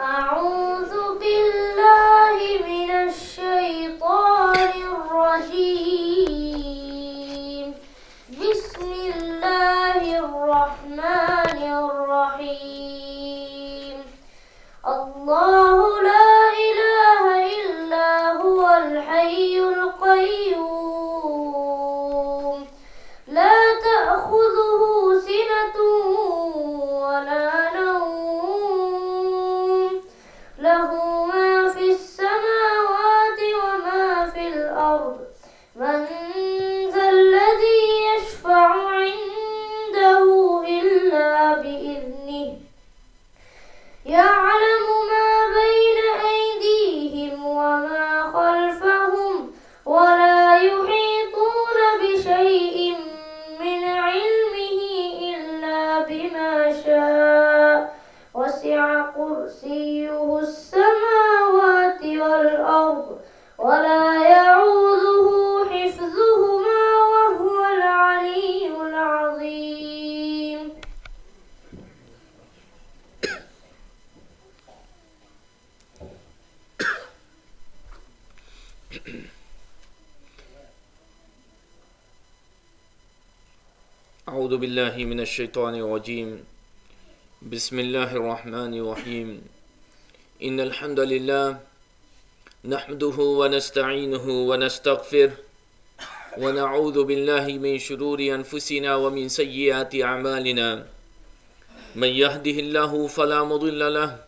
أعوذ بالله من الشيطان الرجيم بسم الله الرحمن الرحيم الله لا إله إلا هو الحي القيوم لا تأخذه سنة ولا نوم له ما في السماوات وما في الأرض من ذا الذي يشفع عنده إلا بإذنه يعلم ما بين أيديهم وما خلفهم ولا يحيطون بشيء من علمه إلا بما شاء وسع كرسيه السماوات والأرض ولا يعوده حفظهما وهو العلي العظيم. أعوذ بالله من الشيطان الرجيم بسم الله الرحمن الرحيم إن الحمد لله نحمده ونستعينه ونستغفره ونعوذ بالله من شرور أنفسنا ومن سيئات أعمالنا من يهده الله فلا مضل له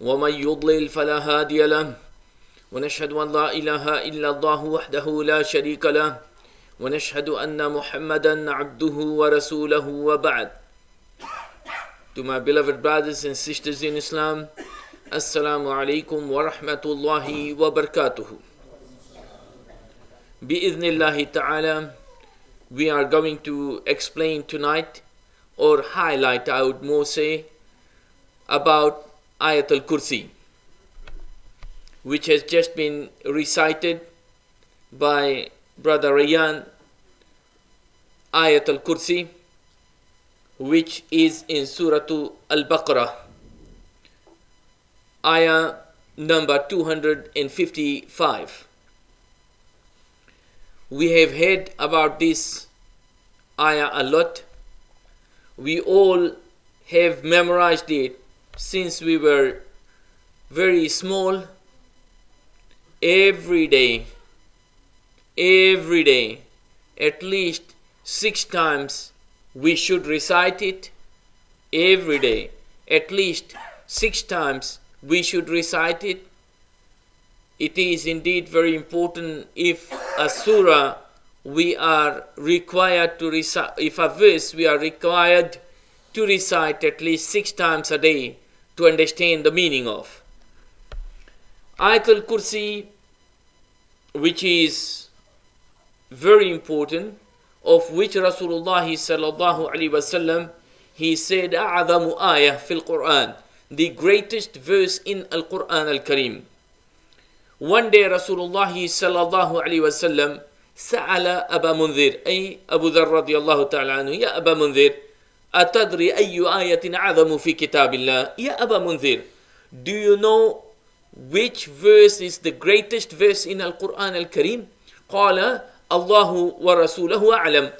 ومن يضلل فلا هادي له ونشهد أن لا إله إلا الله وحده لا شريك له ونشهد أن محمدا عبده ورسوله وبعد. To my beloved brothers and sisters in Islam, Assalamu alaikum wa rahmatullahi wa barakatuhu. Bi-idhnillahi ta'ala, we are going to explain tonight, or highlight, I would more say, about Ayat Al Kursi, which has just been recited by Brother Rayyan. Ayat Al Kursi, which is in Surah Al-Baqarah, ayah number 255. We have heard about this ayah a lot. We all have memorized it since we were very small. Every day, at least 6 times we should recite it. Every day, at least 6 times we should recite it. It is indeed very important. If a surah we are required to recite, if a verse we are required to recite at least 6 times a day to understand the meaning of. Ayat Al Kursi, which is very important, of which Rasulullah sallallahu alaihi wasallam, he said, أعظم آية في القرآن, the greatest verse in Al-Quran Al-Kareem. One day Rasulullah sallallahu alaihi wasallam سأل أبا منذر, أي أبو ذر رضي الله تعالى عنه, يا أبا منذر أتدري أي آية أعظم في كتاب الله. يا أبا منذر, do you know which verse is the greatest verse in Al-Quran Al-Kareem? قال الله ورسوله أعلم.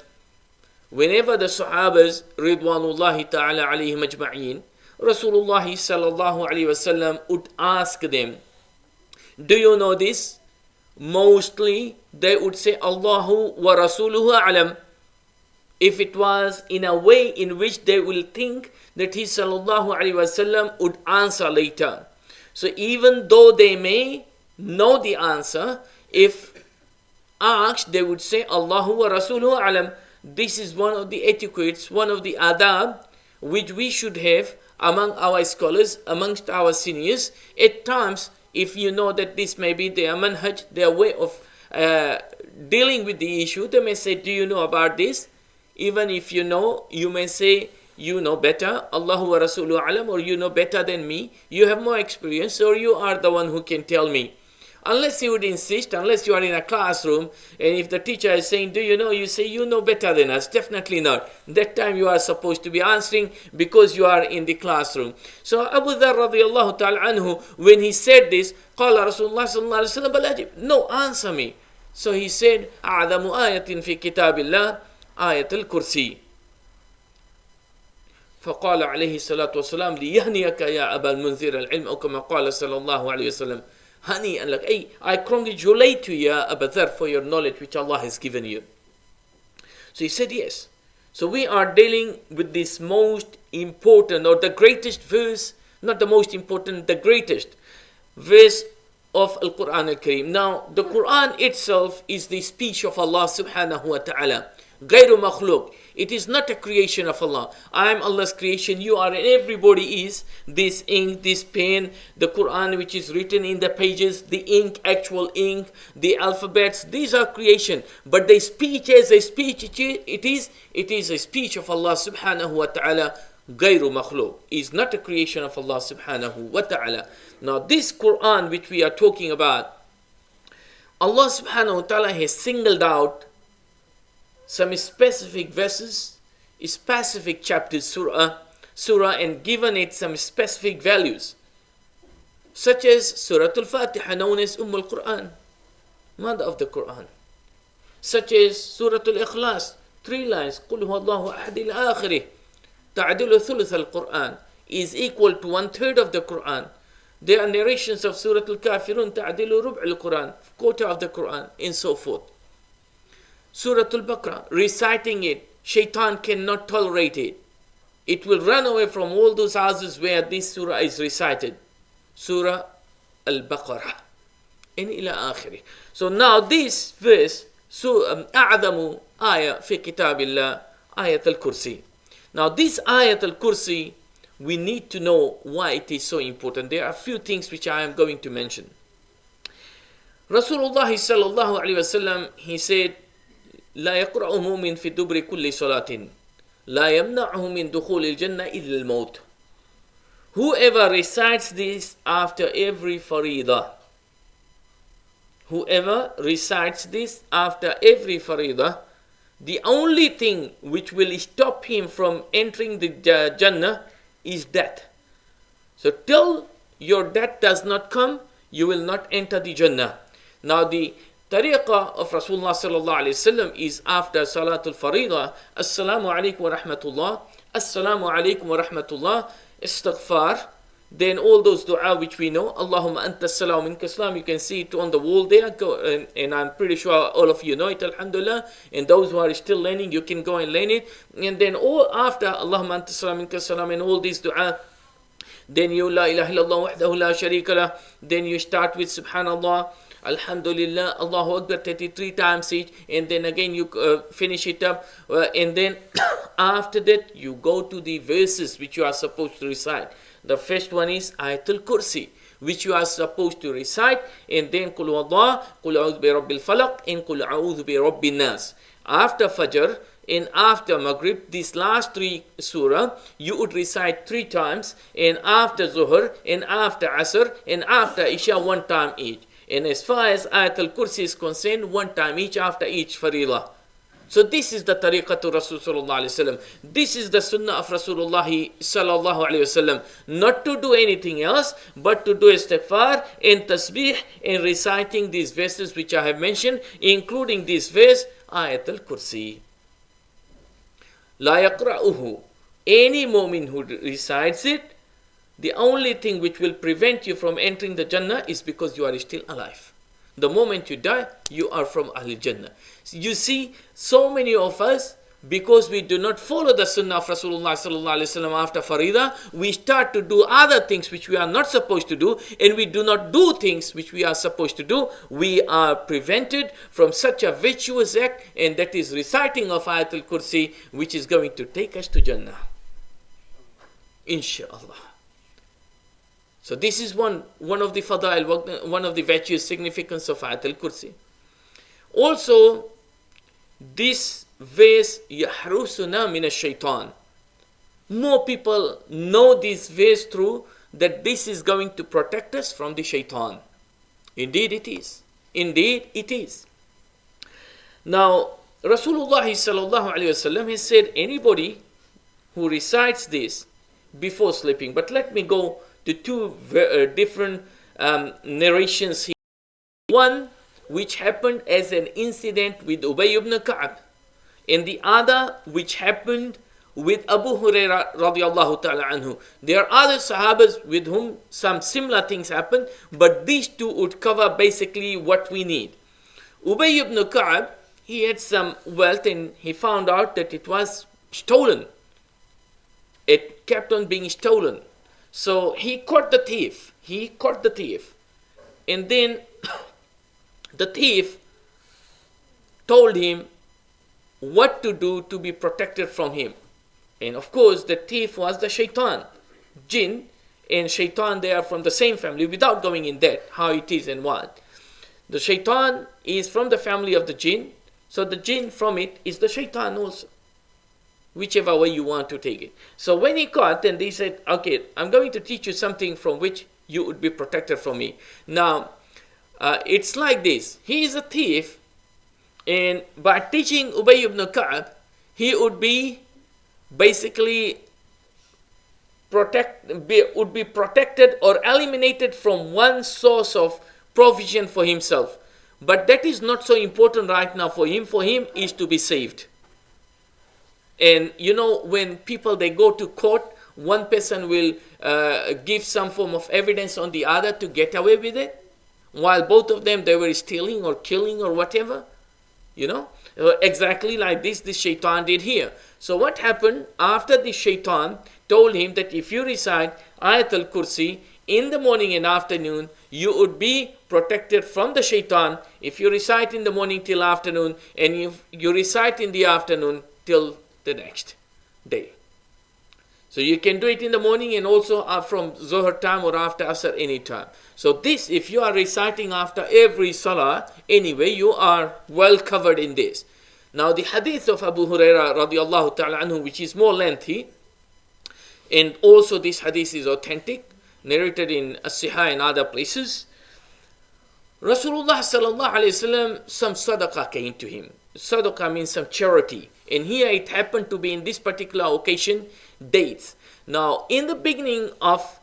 Whenever the Sahabas Ridwanullahi ta'ala alayhim ajma'een, Rasulullah sallallahu alayhi wasallam would ask them, do you know this? Mostly they would say Allahu wa rasuluhu a'lam. If it was in a way in which they will think that he sallallahu alayhi wasallam would answer later. So even though they may know the answer, if asked, they would say Allahu wa rasuluhu a'lam. This is one of the etiquettes, one of the adab which we should have among our scholars, amongst our seniors. At times, if you know that this may be their manhaj, their way of dealing with the issue, they may say, do you know about this? Even if you know, you may say, you know better, Allahu wa rasuluhu a'lam, or you know better than me, you have more experience, or you are the one who can tell me. Unless you would insist, unless you are in a classroom, and if the teacher is saying, do you know, you say, you know better than us. Definitely not. That time you are supposed to be answering because you are in the classroom. So Abu Dharr radiallahu ta'ala anhu, when he said this, قال رسول الله صلى الله عليه وسلم بل أجب. No, answer me. So he said, أعظم آية في كتاب الله آية الكرسي. فقال عليه الصلاة والسلام ليهنيك يا أبا المنذر العلم أو كما قال صلى الله عليه وسلم. Honey, and like, hey, I congratulate you, Ya Abu Dharr, for your knowledge which Allah has given you. So he said yes. So we are dealing with this most important, or the greatest verse, not the most important, the greatest verse of Al-Quran Al-Kareem. Now, the Quran itself is the speech of Allah subhanahu wa ta'ala. غير مخلوق. It is not a creation of Allah. I am Allah's creation, you are, and everybody is. This ink, this pen, the Quran which is written in the pages, the ink, actual ink, the alphabets, these are creation. But the speech as a speech, it is a speech of Allah subhanahu wa ta'ala. غير مخلوق is not a creation of Allah subhanahu wa ta'ala. Now this Quran which we are talking about, Allah subhanahu wa ta'ala has singled out some specific verses, specific chapters, surah, and given it some specific values, such as Surah Al-Fatiha, known as Al-Quran, mother of the Quran, such as Surah Al-Ikhlas, 3 lines, قُلْ هُوَ اللَّهُ أَحَدِ إِلَى آخِرِهِ تَعْدِلُ ثُلُثَ الْقُرْآنِ is equal to 1/3 of the Quran. There are narrations of Surah Al-Kafirun, تَعْدِلُ رُبْعِ الْقُرْآنِ, quarter of the Quran, and so forth. Surah Al-Baqarah, reciting it, shaitan cannot tolerate it. It will run away from all those houses where this surah is recited. Surah Al-Baqarah. And ila akhirih. So now this verse, أعظم آية في كتاب الله Ayat Al Kursi. Now this Ayat Al Kursi, we need to know why it is so important. There are a few things which I am going to mention. Rasulullah sallallahu alaihi wasallam, he said, لا يقرأ مؤمن في دبر كل صلاة لا يمنعه من دخول الجنة إلا الموت. Whoever recites this after every farida, the only thing which will stop him from entering the Jannah is death. So till your death does not come, you will not enter the Jannah. Now the tariqah of Rasulullah sallallahu alayhi wasallam is after Salatul Farida, Assalamu alaikum wa rahmatullah, Assalamu alaikum wa rahmatullah, Istighfar, then all those dua which we know, Allahumma anta salam minka salam, you can see it on the wall there, and I'm pretty sure all of you know it, alhamdulillah, and those who are still learning, you can go and learn it, and then all after Allahumma anta salam minka salam and all these dua, then you la ilaha illallah wahdahu la sharika lah, then you start with subhanallah, Alhamdulillah, Allahu Akbar 33 times each, and then again you finish it up, and then after that you go to the verses which you are supposed to recite. The first one is Ayat Al Kursi, which you are supposed to recite, and then Qul Huwallah, Qul A'udhu bi Rabbil Falaq, and Qul A'udhu bi Rabbin Nas. After Fajr and after Maghrib, these last 3 surah, you would recite 3 times, and after Zuhr, and after Asr, and after Isha 1 time each. And as far as Ayat Al Kursi is concerned, 1 time each after each Faridah. So this is the tariqah to Rasulullah sallallahu alaihi wasallam. This is the sunnah of Rasulullah sallallahu alaihi wasallam. Not to do anything else, but to do istighfar and tasbih and reciting these verses which I have mentioned, including this verse, Ayat Al Kursi. La yaqra'uhu. Any mu'min who recites it, the only thing which will prevent you from entering the Jannah is because you are still alive. The moment you die, you are from Ahl-Jannah. You see, so many of us, because we do not follow the sunnah of Rasulullah sallallahu alaihi wasallam after Farida, we start to do other things which we are not supposed to do, and we do not do things which we are supposed to do. We are prevented from such a virtuous act, and that is reciting of Ayat Al Kursi, which is going to take us to Jannah. Inshallah. So this is one of the fadail, one of the virtuous significance of Ayat Al Kursi. Also, this verse, yahrusuna min ash-shaytan. More people know this verse through that this is going to protect us from the shaitan. Indeed it is. Indeed it is. Now, Rasulullah sallallahu alaihi wasallam has said anybody who recites this before sleeping. But let me go to two different narrations here. One which happened as an incident with Ubay ibn Ka'b, and the other which happened with Abu Huraira radiallahu ta'ala anhu. There are other Sahabas with whom some similar things happened, but these two would cover basically what we need. Ubay ibn Ka'b, he had some wealth and he found out that it was stolen. It kept on being stolen. So he caught the thief. And then the thief told him what to do to be protected from him. And of course, the thief was the shaitan. Jinn and shaitan, they are from the same family, without going in that, how it is and what. The shaitan is from the family of the jinn, so the jinn from it is the shaitan also. Whichever way you want to take it. So when he caught, then they said, okay, I'm going to teach you something from which you would be protected from me. Now, it's like this. He is a thief, and by teaching Ubay ibn Ka'b, he would be basically would be protected or eliminated from one source of provision for himself. But that is not so important right now for him. For him is to be saved. And you know, when people they go to court, one person will give some form of evidence on the other to get away with it, while both of them they were stealing or killing or whatever. You know, exactly like this shaitan did here. So what happened after the shaitan told him that if you recite Ayat Al Kursi in the morning and afternoon, you would be protected from the shaitan. If you recite in the morning till afternoon, and if you recite in the afternoon till the next day. So you can do it in the morning and also from Zohar time or after Asr any time. So this, if you are reciting after every Salah, anyway, you are well covered in this. Now the hadith of Abu Huraira radiallahu ta'ala anhu, which is more lengthy, and also this hadith is authentic, narrated in As-Sihah and other places. Rasulullah sallallahu alayhi wasallam, some sadaqah came to him. Sadaqah means some charity. And here it happened to be in this particular occasion, dates. Now, in the beginning of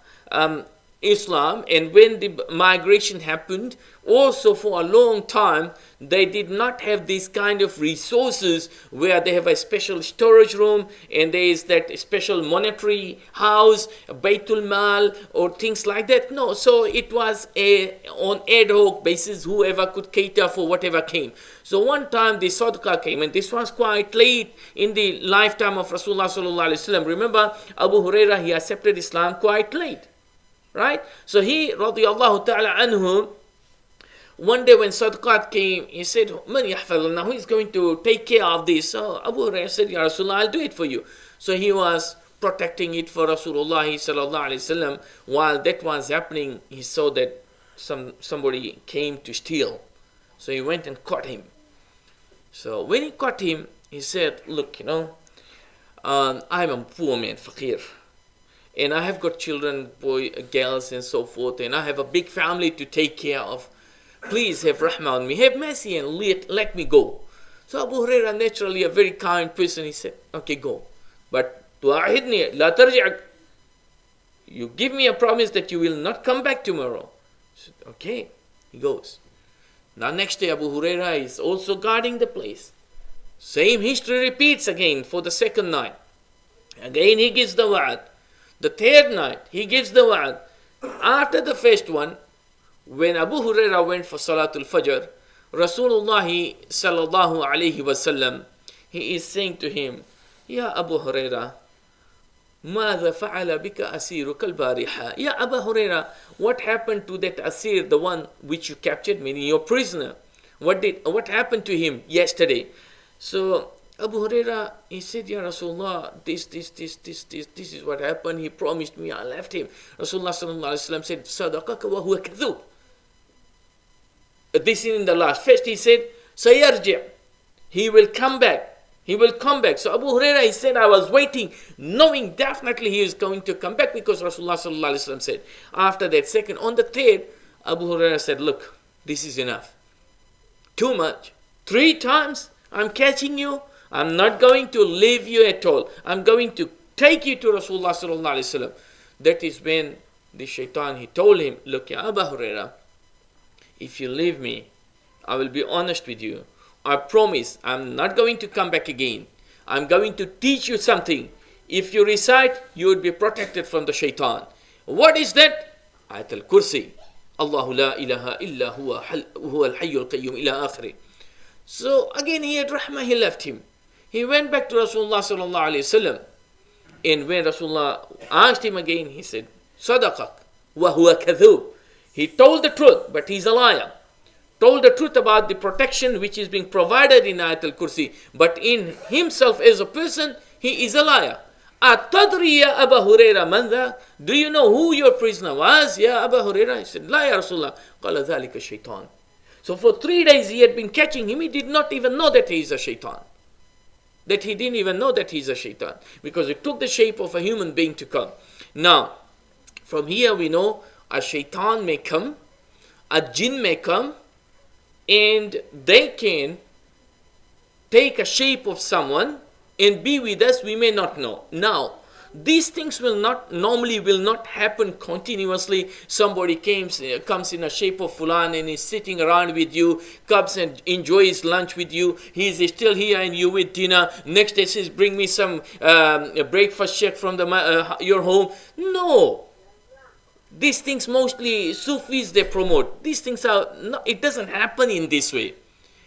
Islam, and when the migration happened, also for a long time, they did not have these kind of resources where they have a special storage room and there is that special monetary house, Baytul Mal or things like that. No, so it was on ad hoc basis, whoever could cater for whatever came. So one time the sadaqah came, and this was quite late in the lifetime of Rasulullah sallallahu alaihi wasallam. Remember, Abu Huraira, he accepted Islam quite late. Right? So he, radiallahu ta'ala anhu, one day when sadaqat came, he said, Man yahfadullah, who is going to take care of this? So Abu Hurairah said, Ya Rasulullah, I'll do it for you. So he was protecting it for Rasulullah sallallahu alaihi wasallam. While that was happening, he saw that somebody came to steal. So he went and caught him. So when he caught him, he said, look, I'm a poor man, faqir. And I have got children, girls and so forth, and I have a big family to take care of. Please have rahmah on me, have mercy and let me go. So Abu Hurairah, naturally a very kind person, he said, okay, go. But tu'ahidni la tarji', you give me a promise that you will not come back tomorrow. He said, okay, he goes. Now next day Abu Hurairah is also guarding the place. Same history repeats again for the second night. Again he gives the wa'ad. The third night, he gives the wa'ad. After the first one, when Abu Hurairah went for Salatul Fajr, Rasulullah sallallahu alayhi wasallam, he is saying to him, Ya Abu Hurairah, ماذا فعل بك أسيرك البارحة? Ya Abu Hurairah, what happened to that Asir, the one which you captured, meaning your prisoner? What happened to him yesterday? So Abu Hurairah, he said, Ya Rasulullah, this is what happened. He promised me, I left him. Rasulullah sallallahu alaihi wasallam said, Sadaqaka wa huwa kadhub. This is in the last. First he said, Sayarji'. He will come back. He will come back. So Abu Hurairah, he said, I was waiting, knowing definitely he is going to come back, because Rasulullah sallallahu alaihi wasallam said. After that second, on the third, Abu Hurairah said, look, This is enough. Too much. 3 times I'm catching you. I'm not going to leave you at all. I'm going to take you to Rasulullah sallallahu alaihi wasallam. That is when the shaitan, he told him, look, ya Abu Huraira, if you leave me, I will be honest with you. I promise I'm not going to come back again. I'm going to teach you something. If you recite, you will be protected from the shaitan. What is that? Ayat Al Kursi. Allahu la ilaha illa huwa al-hayyul qayyum ila akhiri. So again he had rahmah, he left him. He went back to Rasulullah sallallahu alayhi wasallam. And when Rasulullah asked him again, he said, Sadaqak wa huwa kadhub. He told the truth, but he's a liar. Told the truth about the protection which is being provided in Ayat Al Kursi, but in himself as a person, he is a liar. At-Tadri ya Abu Huraira man dhak? Do you know who your prisoner was? Ya Abu Huraira. He said, La ya Rasulullah. Qala dhalika shaitan. So for 3 days he had been catching him. He did not even know that he is a shaitan. That he didn't even know that he is a shaitan. Because it took the shape of a human being to come. Now, from here we know a shaitan may come, a jinn may come, and they can take a shape of someone and be with us, we may not know. Now, these things will not happen continuously. Somebody comes in a shape of fulan and is sitting around with you, comes and enjoys lunch with you. He is still here and you with dinner. Next day says, bring me some breakfast check from your home. No. These things mostly Sufis they promote. These things it doesn't happen in this way.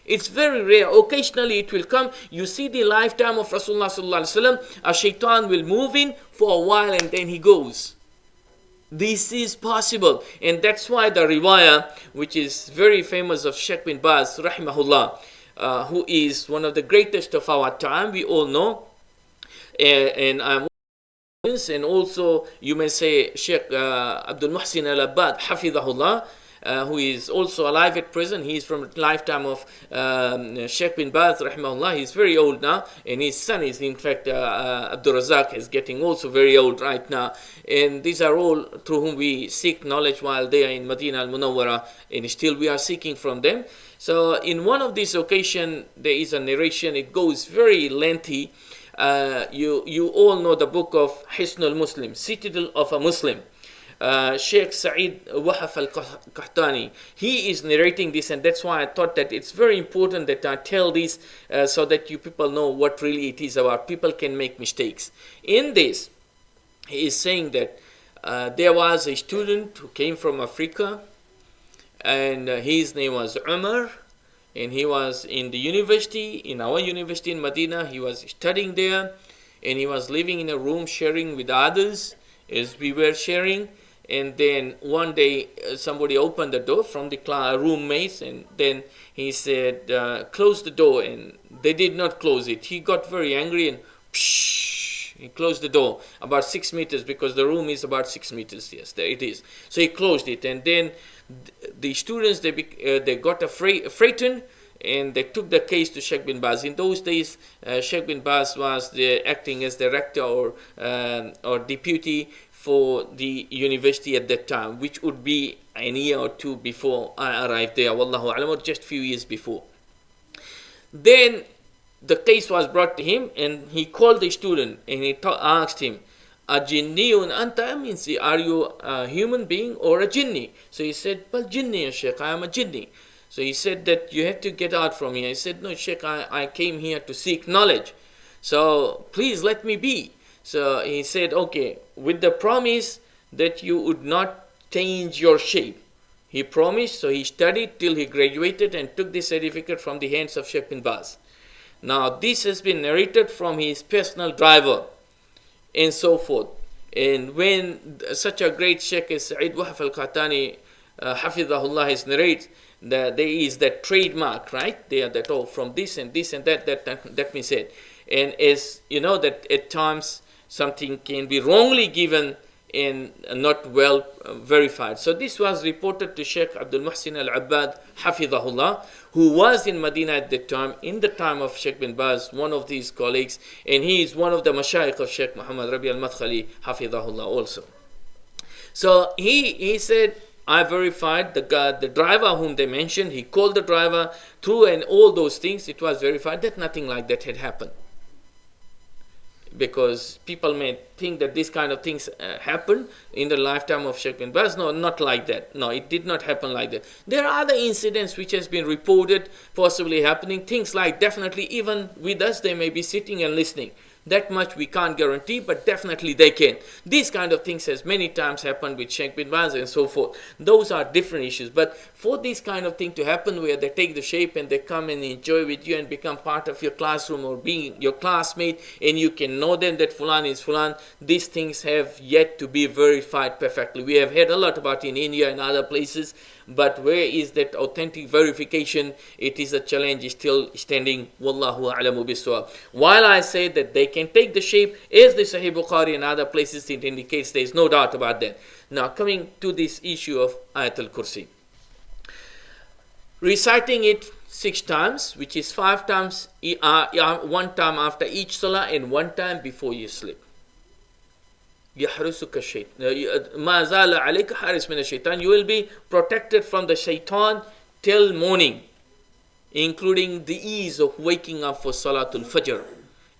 It's very rare. Occasionally it will come. You see the lifetime of Rasulullah sallallahu alaihi wasallam, a shaitan will move in for a while and then he goes. This is possible. And that's why the riwayah, which is very famous of Shaykh bin Baz, rahimullah, who is one of the greatest of our time, we all know. And also you may say Shaykh Abdul Muhsin al-Abbad, hafidhahullah, who is also alive at present. He is from the lifetime of Shaykh bin Baz, rahimahullah. He is very old now, and his son is, in fact, Abdul is getting also very old right now. And these are all through whom we seek knowledge while they are in Medina al-Munawwara, and still we are seeking from them. So in one of these occasions, there is a narration. It goes very lengthy. You all know the book of Hisnul Muslim, Citadel of a Muslim. Shaykh Sa'id Wahaf al-Qahtani, he is narrating this, and that's why I thought that it's very important that I tell this so that you people know what really it is about. People can make mistakes. In this, he is saying that there was a student who came from Africa, and his name was Umar, and he was in the university, in our university in Medina. He was studying there, and he was living in a room sharing with others as we were sharing. And then one day somebody opened the door from the roommates, and then he said, close the door, and they did not close it. He got very angry and he closed the door about 6 meters, because the room is about 6 meters. Yes, there it is. So he closed it, and then the students, they got frightened, and they took the case to Shaykh bin Baz. In those days, Shaykh bin Baz was acting as the rector or deputy for the university at that time, which would be a year or 2 before I arrived there, wallahu alam, or just few years before. Then the case was brought to him, and he called the student, and he asked him, a jinniyun anta, means, are you a human being or a jinni? So he said, well, jinni, Shaykh, I am a jinni. So he said that you have to get out from here. He said, no, Shaykh, I came here to seek knowledge. So please let me be. So he said, okay, with the promise that you would not change your shape. He promised, so he studied till he graduated and took the certificate from the hands of Shaykh bin Baz. Now this has been narrated from his personal driver and so forth. And when such a great Shaykh as Sa'id Wahaf al-Qahtani, hafidhahullah, has narrated, that there is that trademark, right? There, that from this and this and that means it. And as you know, that at times something can be wrongly given and not well verified. So this was reported to Shaykh Abdul Muhsin al-Abbad, hafidhahullah, who was in Medina at the time, in the time of Shaykh bin Baz, one of these colleagues, and he is one of the mashayikh of Shaykh Muhammad Rabi al-Madkhali, hafidhahullah also. So he said, I verified the driver whom they mentioned. He called the driver through and all those things. It was verified that nothing like that had happened. Because people may think that this kind of things happened in the lifetime of Shaykh bin Baz. No, not like that. No, it did not happen like that. There are other incidents which has been reported possibly happening. Things like definitely even with us they may be sitting and listening. That much we can't guarantee, but definitely they can. These kind of things has many times happened with Shaykh bin Baz and so forth. Those are different issues. But for this kind of thing to happen where they take the shape and they come and enjoy with you and become part of your classroom or being your classmate and you can know them that Fulan is Fulan, these things have yet to be verified perfectly. We have heard a lot about in India and other places, but where is that authentic verification? It is a challenge still standing. Wallahu a'lamu bis-sawab. While I say that they can take the shape, as the Sahih Bukhari and other places it indicates, there is no doubt about that. Now coming to this issue of Ayat Al Kursi. Reciting it 6 times, which is 5 times, 1 time after each salah and 1 time before you sleep. يحرسك الشيطان ما زال عليك حارس من الشيطان. You will be protected from the shaitan till morning, including the ease of waking up for Salatul Fajr.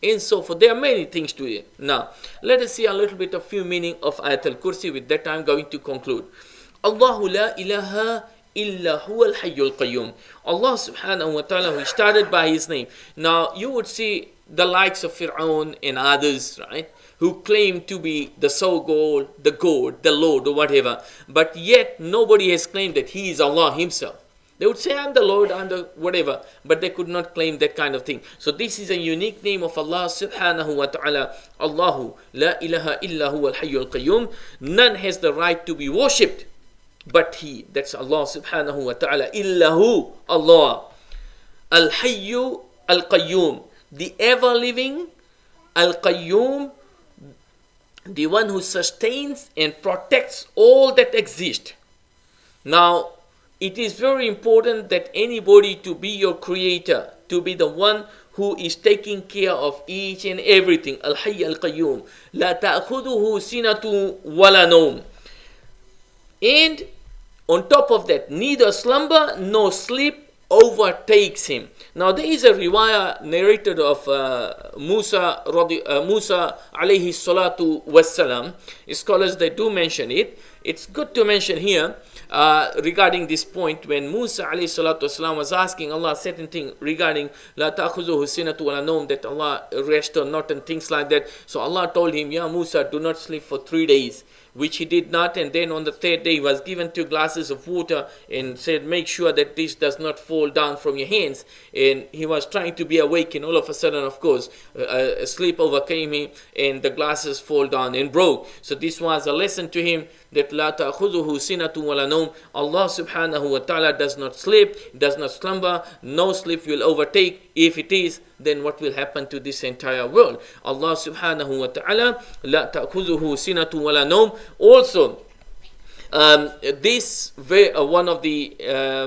And so forth. There are many things to it. Now, let us see a little bit of few meaning of Ayat Al Kursi. With that, I'm going to conclude. Allahu la ilaha illa huwa al-hayyul qayyum. Allah subhanahu wa ta'ala, who started by his name. Now, you would see the likes of Fir'aun and others, right, who claim to be the so-called, the God, the Lord, or whatever. But yet, nobody has claimed that he is Allah himself. They would say, I'm the Lord, I'm the whatever, but they could not claim that kind of thing. So this is a unique name of Allah subhanahu wa ta'ala. Allahu la ilaha illa huwa al-hayyul qayyum. None has the right to be worshipped but he. That's Allah subhanahu wa ta'ala. Illahu, Allah. Al-hayyu al-qayyum. The ever-living, al-qayyum, the one who sustains and protects all that exists. Now, it is very important that anybody to be your creator, to be the one who is taking care of each and everything. Al-Hayy al-Qayyum. La ta'khuduhu sinatu wala nawm. And on top of that, neither slumber nor sleep overtakes him. Now there is a riwayah narrated of Musa alayhi salatu wassalam. Scholars, they do mention it. It's good to mention here regarding this point, when Musa alayhi salatu wassalam was asking Allah certain thing regarding la ta'khuzuhu sinatu wala nawm, that Allah rest or not and things like that. So Allah told him, Ya Musa, do not sleep for 3 days, which he did not. And then on the 3rd day he was given 2 glasses of water and said, make sure that this does not fall down from your hands. And he was trying to be awake, and all of a sudden, of course, sleep overcame him and the glasses fall down and broke. So this was a lesson to him that la ta'khuzuhu sinatu wala nawm. Allah subhanahu wa ta'ala does not sleep, does not slumber, no sleep will overtake. If it is, then what will happen to this entire world? Allah subhanahu wa ta'ala, la ta'khuzuhu sinatu wala nawm. Also, this one of the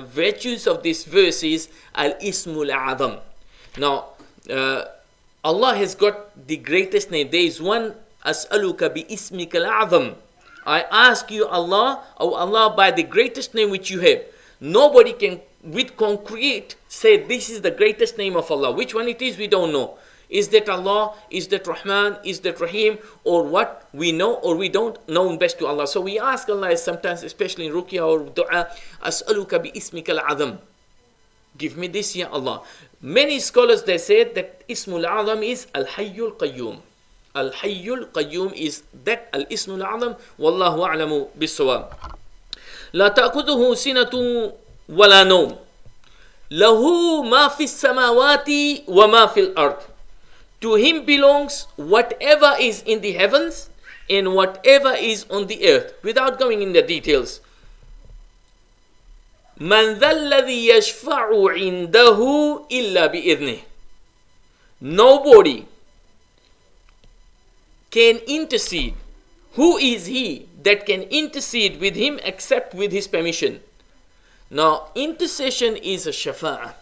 virtues of this verse is al-ismul azam. Now, Allah has got the greatest name. There is one, as'aluka bi ismika al-azam. I ask you, Allah, oh Allah, by the greatest name which you have. Nobody can with concrete say this is the greatest name of Allah. Which one it is, we don't know. Is that Allah? Is that Rahman? Is that Rahim? Or what we know or we don't know best to Allah. So we ask Allah sometimes, especially in ruqya or dua, as'aluka bi ismika al-azam. Give me this, Ya Allah. Many scholars, they said that Ismul Azam is Al-Hayyul Qayyum. Al-Hayyul Qayyum is that Al-Ismul Azam. Wallahu a'lamu bis-sawab. La ta'khuduhu sinatu wala nawm. Lahu ma fi samawati wa ma fil ard. To him belongs whatever is in the heavens and whatever is on the earth. Without going in the details. Man dha alladhi yashfa'u indahu illa bi'idhnih. Nobody can intercede. Who is he that can intercede with him except with his permission? Now, intercession is a shafa'ah.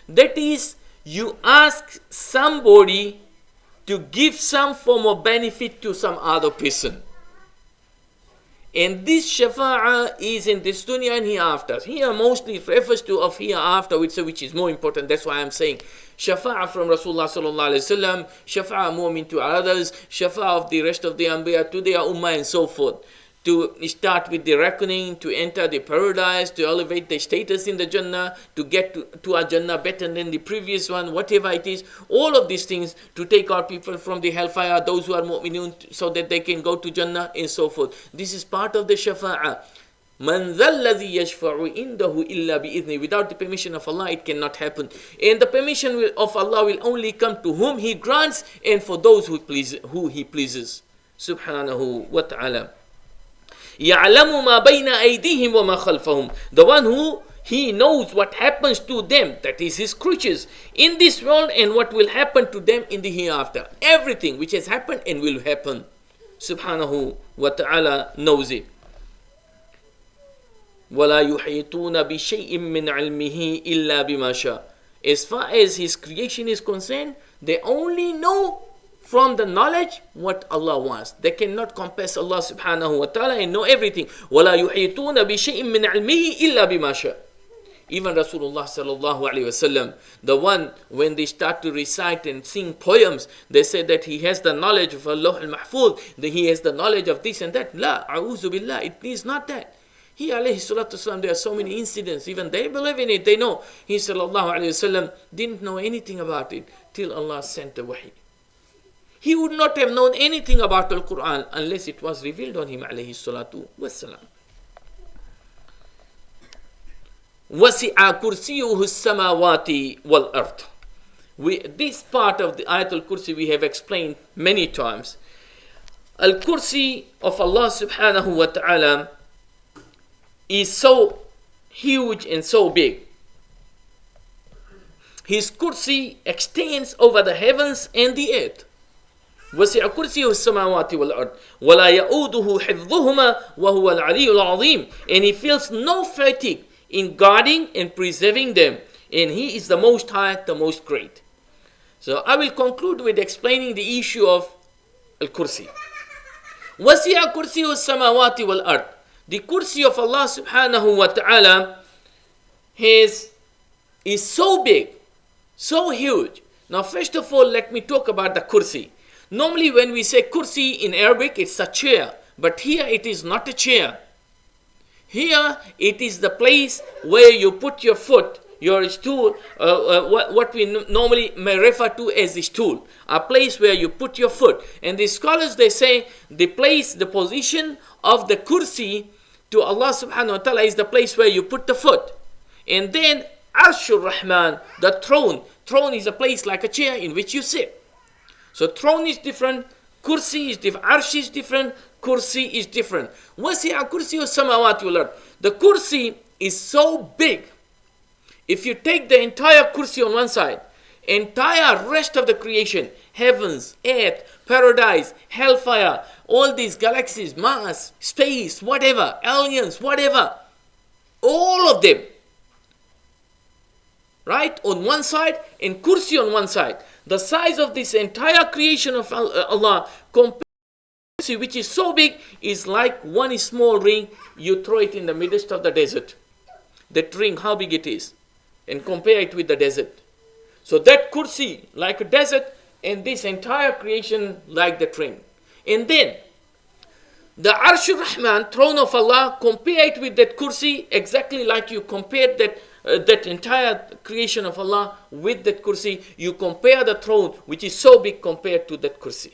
That is, you ask somebody to give some form of benefit to some other person. And this shafa'a is in this dunya and hereafter. Here mostly it refers to of hereafter, which is more important. That's why I'm saying shafa'a from Rasulullah sallallahu alaihi wasallam, shafa'a mu'min to others, shafa'a of the rest of the anbiya to their ummah and so forth. To start with the reckoning, to enter the paradise, to elevate the status in the Jannah, to get to a Jannah better than the previous one, whatever it is. All of these things to take our people from the hellfire, those who are mu'minun, so that they can go to Jannah and so forth. This is part of the shafa'a. Man dhalladhi yashfa'u indahu illa bi'idhni. Without the permission of Allah, it cannot happen. And the permission of Allah will only come to whom He grants and for those who He pleases. Subhanahu wa ta'ala. يَعْلَمُ مَا بَيْنَ أَيْدِيهِمْ وَمَا خَلْفَهُم. The one who He knows what happens to them, that is His creatures, in this world and what will happen to them in the hereafter. Everything which has happened and will happen. Subhanahu wa ta'ala knows it. وَلَا يُحِيطُونَ بِشَيْءٍ مِّنْ عِلْمِهِ إِلَّا بِمَا شَاءَ. As far as His creation is concerned, they only know from the knowledge what Allah wants. They cannot compass Allah subhanahu wa ta'ala and know everything. وَلَا يُحِيطُونَ بِشَيْءٍ مِّنْ عِلْمِهِ إِلَّا بِمَا شَاءَ. Even Rasulullah sallallahu alayhi wasallam, the one when they start to recite and sing poems, they say that he has the knowledge of Allah al-Mahfuz, that he has the knowledge of this and that. La, a'udhu billah, it is not that. He alayhi salatu wasalam, there are so many incidents, even they believe in it, they know. He sallallahu alayhi wasallam didn't know anything about it till Allah sent the wahi. He would not have known anything about the Quran unless it was revealed on him alayhi salatu wasalam. وَسِعَ كُرْسِيُّهُ السَّمَاوَاتِ وَالْأَرْضِ. This part of the Ayat Al Kursi we have explained many times. Al Kursi of Allah subhanahu wa ta'ala is so huge and so big. His kursi extends over the heavens and the earth. وَسِعَ كُرْسِيُّهُ السَّمَاوَاتِ وَالْأَرْضِ وَلَا يَؤُودُهُ حِفْظُهُمَا وَهُوَ الْعَلِيُّ الْعَظِيمُ. And he feels no fatigue in guarding and preserving them. And He is the Most High, the Most Great. So I will conclude with explaining the issue of Al-Kursi. وَسِعَ كُرْسِيُّهُ السَّمَاوَاتِ وَالْأَرْضِ. The kursi of Allah subhanahu wa ta'ala is so big, so huge. Now first of all, let me talk about the kursi. Normally when we say kursi in Arabic, it's a chair. But here it is not a chair. Here it is the place where you put your foot, your stool, what we normally may refer to as the stool. A place where you put your foot. And the scholars, they say the place, the position of the kursi to Allah subhanahu wa ta'ala is the place where you put the foot. And then Arshur Rahman, the throne. Throne is a place like a chair in which you sit. So throne is different, kursi is different, arsh is different, kursi is different. وَسِعَ كُرْسِيُّهُ السَّمَاوَاتِ وَالْأَرْضِ. The kursi is so big. If you take the entire kursi on one side, entire rest of the creation, heavens, earth, paradise, hellfire, all these galaxies, Mars, space, whatever, aliens, whatever, all of them, right, on one side, and kursi on one side. The size of this entire creation of Allah compared to kursi, which is so big, is like one small ring. You throw it in the midst of the desert. That ring, how big it is, and compare it with the desert. So that kursi like a desert, and this entire creation like the ring. And then the Arshur Rahman, throne of Allah, compare it with that kursi exactly like you compared that entire creation of Allah with that kursi. You compare the throne, which is so big, compared to that kursi.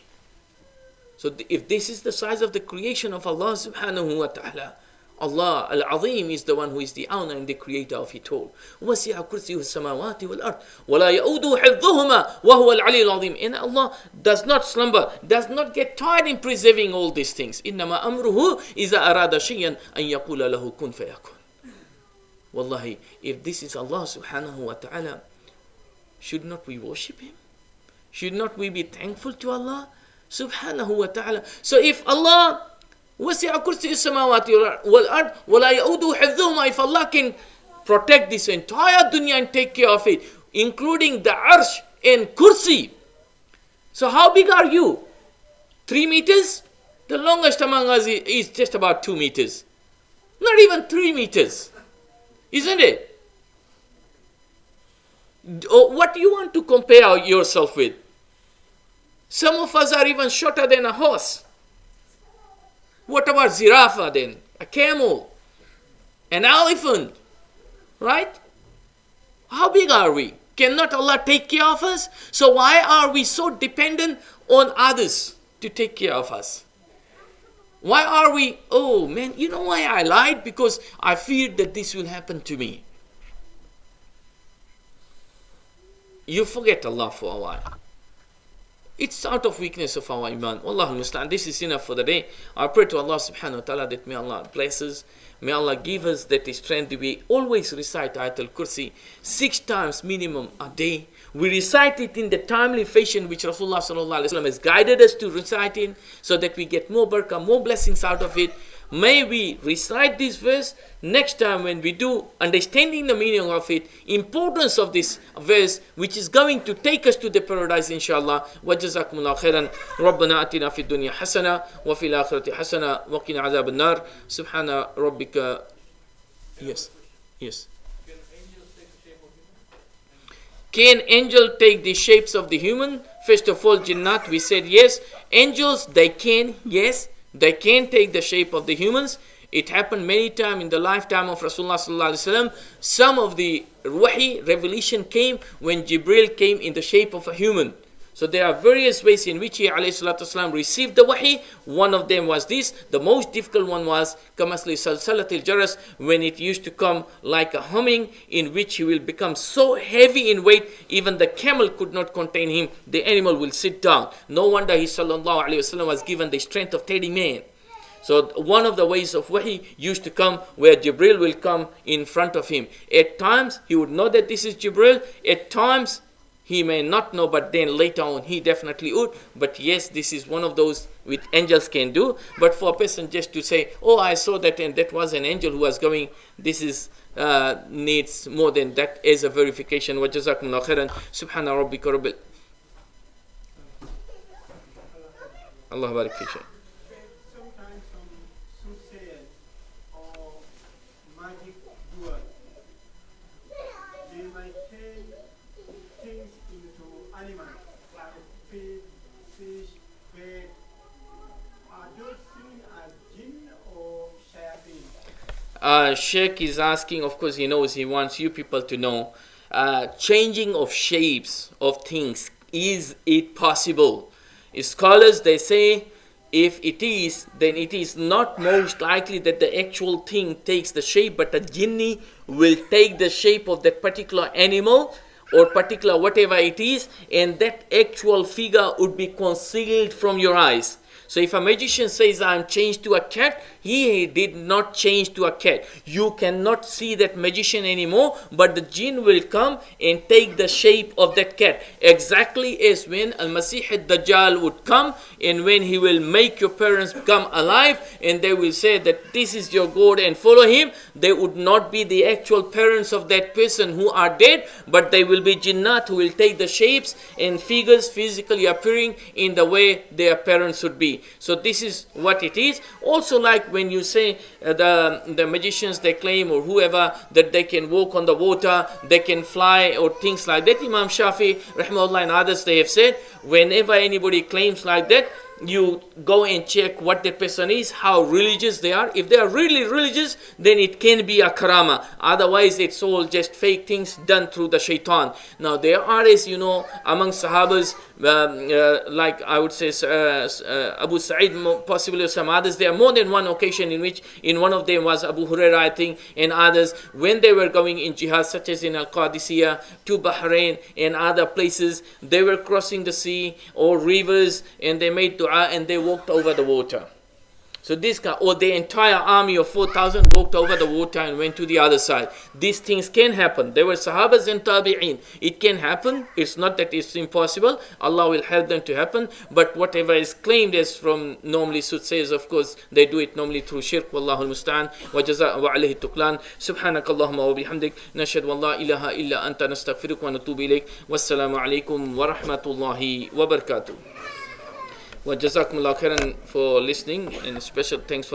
So if this is the size of the creation of Allah subhanahu wa ta'ala, Allah Al-Azim is the one who is the owner and the creator of it all. وَسِعَ كُرْسِيُّهُ السَّمَاوَاتِ وَالْأَرْضِ وَلَا يَؤُودُهُ حِفْظُهُمَا وَهُوَ الْعَلِيُّ الْعَظِيمُ. And Allah does not slumber, does not get tired in preserving all these things. إِنَّمَا أَمْرُهُ إِذَا أَرَادَ شَيْئًا أَن يَقُولَ لَهُ كُن فَيَكُنْ. Wallahi, if this is Allah subhanahu wa ta'ala, should not we worship Him? Should not we be thankful to Allah subhanahu wa ta'ala? So if Allah وَسِعَ كُرْسِيُّهُ السَّمَاوَاتِ وَالْأَرْضِ وَلَا يَؤُودُهُ حِفْظُهُمَا. If Allah can protect this entire dunya and take care of it, including the arsh and kursi, so how big are you? 3 meters? The longest among us is just about 2 meters. Not even 3 meters. Isn't it? What do you want to compare yourself with? Some of us are even shorter than a horse. What about giraffe then? A camel? An elephant? Right? How big are we? Cannot Allah take care of us? So why are we so dependent on others to take care of us? Why are we, oh man, you know why I lied? Because I feared that this will happen to me. You forget Allah for a while. It's out of weakness of our iman. Wallahu musta'an. This is enough for the day. I pray to Allah subhanahu wa ta'ala that may Allah bless us. May Allah give us that strength. We always recite Ayat Al Kursi 6 times minimum a day. We recite it in the timely fashion which Rasulullah sallallahu alaihi wasallam has guided us to recite in, so that we get more barakah, more blessings out of it. May we recite this verse next time when we do, understanding the meaning of it, importance of this verse, which is going to take us to the paradise inshallah. Wa jazakumullahu khairan. Rabbana atina fid dunya hasana wa fil akhirati hasana wa qina adhaban nar. Subhana rabbika. Yes. Can angel take the shapes of the human? First of all, Jinnat, we said yes. Angels, they can, yes. They can take the shape of the humans. It happened many times in the lifetime of Rasulullah sallallahu alaihi wasallam. Some of the wahi, revelation came when Jibril came in the shape of a human. So there are various ways in which he alayhi salatu wasalam received the wahi. One of them was this. The most difficult one was kamasli salsalatil jaras, when it used to come like a humming, in which he will become so heavy in weight, even the camel could not contain him. The animal will sit down. No wonder he sallallahu alayhi wasallam was given the strength of 30 men. So one of the ways of wahi used to come where Jibril will come in front of him. At times he would know that this is Jibril. At times he may not know, but then later on he definitely would. But yes, this is one of those which angels can do. But for a person just to say, oh, I saw that and that was an angel who was going, this is needs more than that as a verification. Wa jazakumullahu khairan. Subhana rabbika rabbil. Allah barik fi shay. Sometimes some soothsayers or magic doers, they might turn things into animals, like pig, fish, bird. Are those seen as jinn or shayateen? Shaykh is asking, of course he knows, he wants you people to know, changing of shapes of things, is it possible? Scholars, they say, if it is, then it is not most likely that the actual thing takes the shape, but a jinni will take the shape of that particular animal or particular whatever it is, and that actual figure would be concealed from your eyes. So if a magician says, I am changed to a cat, he did not change to a cat. You cannot see that magician anymore, but the jinn will come and take the shape of that cat. Exactly as when Al-Masih al-Dajjal would come, and when he will make your parents come alive, and they will say that this is your God and follow him, they would not be the actual parents of that person who are dead, but they will be jinnat who will take the shapes and figures physically appearing in the way their parents would be. So this is what it is. Also, like when you say the magicians, they claim, or whoever, that they can walk on the water, they can fly, or things like that. Imam Shafi rahimullah and others, they have said, whenever anybody claims like that, you go and check what the person is, how religious they are. If they are really religious, then it can be a karama. Otherwise, it's all just fake things done through the shaitan. Now, there are, as you know, among sahabas, like I would say Abu Sa'id, possibly some others, there are more than one occasion in which, in one of them was Abu Hurairah, I think, and others, when they were going in jihad, such as in Al-Qadisiyah, to Bahrain and other places, they were crossing the sea or rivers, and they made dua and they walked over the water. So this guy, or the entire army of 4,000 walked over the water and went to the other side. These things can happen. There were sahabas and tabi'een. It can happen. It's not that it's impossible. Allah will help them to happen. But whatever is claimed as from normally soothsayers, of course, they do it normally through shirk. Wallahu al-musta'an. Wa jaza wa alayhi tuklan. Subhanakallahumma wa bihamdik. Nashhadu an la ilaha illa anta nastaghfiruka wa natubu ilayk. Wassalamu alaykum wa rahmatullahi wa barakatuh. Well, Jazakumullah khairan for listening, and special thanks for